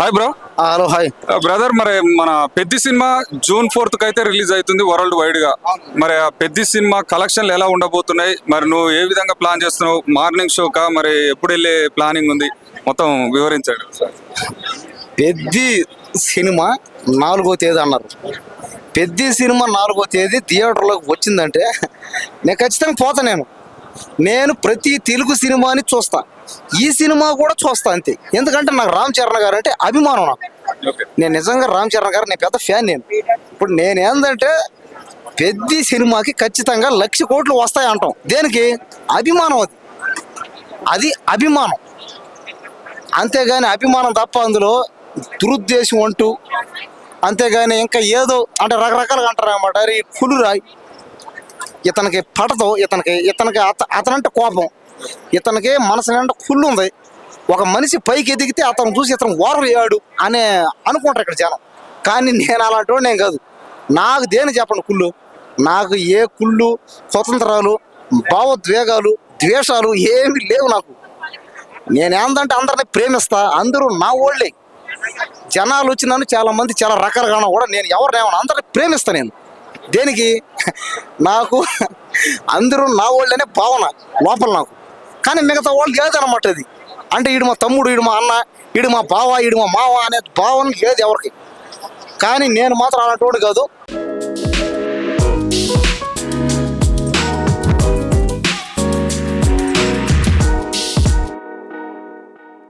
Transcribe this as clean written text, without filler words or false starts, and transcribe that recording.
Hi bro. Hello hi brother, మరి మన Peddi cinema June 4th కి అయితే రిలీజ్ అవుతుంది వరల్డ్ వైడ్ గా. మరి ఆ పెద్ది సినిమా కలెక్షన్లు ఎలా ఉండబోతున్నాయి, మరి నువ్వు ఏ విధంగా ప్లాన్ చేస్తున్నావు? మార్నింగ్ షోకా, మరి ఎప్పుడు వెళ్ళే ప్లానింగ్ ఉంది? మొత్తం వివరించండి. పెద్ది సినిమా 4వ తేదీ అన్నారు. పెద్ది సినిమా 4వ తేదీ థియేటర్లోకి వచ్చిందంటే నేను ఖచ్చితంగా పోతా. నేను ప్రతి తెలుగు సినిమాని చూస్తా, ఈ సినిమా కూడా చూస్తా అంతే. ఎందుకంటే నాకు రామ్ చరణ్ గారు అంటే అభిమానం. నేను నిజంగా రామ్ చరణ్ గారు నేను పెద్ద ఫ్యాన్. ఇప్పుడు ఏంటంటే పెద్ది సినిమాకి ఖచ్చితంగా 1,00,000 కోట్లు వస్తాయి అంటాం. దేనికి? అభిమానం. అది అభిమానం, అంతేగాని అభిమానం తప్ప అందులో దురుద్దేశం అంటూ, అంతేగాని ఇంకా ఏదో అంటే రకరకాలుగా అంటారు అన్నమాట. అరే కులురాయి, ఇతనికి పడదు, ఇతనికి అతనంటే కోపం, ఇతనికి మనసు నిండా కుళ్ళు ఉంది. ఒక మనిషి పైకి ఎదిగితే అతను చూసి ఇతను ఓరలేడు అనే అనుకుంటారు ఇక్కడ జనం. కానీ నేను అలాంటి వాడు నేను కాదు. నాకు దేని చెప్పండి కుళ్ళు? నాకు ఏ కుళ్ళు, స్వతంత్రాలు, భావోద్వేగాలు, ద్వేషాలు ఏమి లేవు నాకు. నేనేందంటే అందరినీ ప్రేమిస్తా, అందరూ నా ఓళ్ళే. జనాలు వచ్చి నన్ను చాలా మంది చాలా రకాలుగా కూడా నేను ఎవరినేమన్నా అందరినీ ప్రేమిస్తా. నేను దేనికి? నాకు అందరూ నా వాళ్ళనే భావన లోపల నాకు. కానీ మిగతా వాళ్ళు లేదనమాట. అది అంటే ఈడు మా తమ్ముడు, ఈడు మా అన్న, ఈడు మా బావ, ఈడు మా మావ అనే భావన లేదు ఎవరికి. కానీ నేను మాత్రం అలాంటి వాడు కాదు.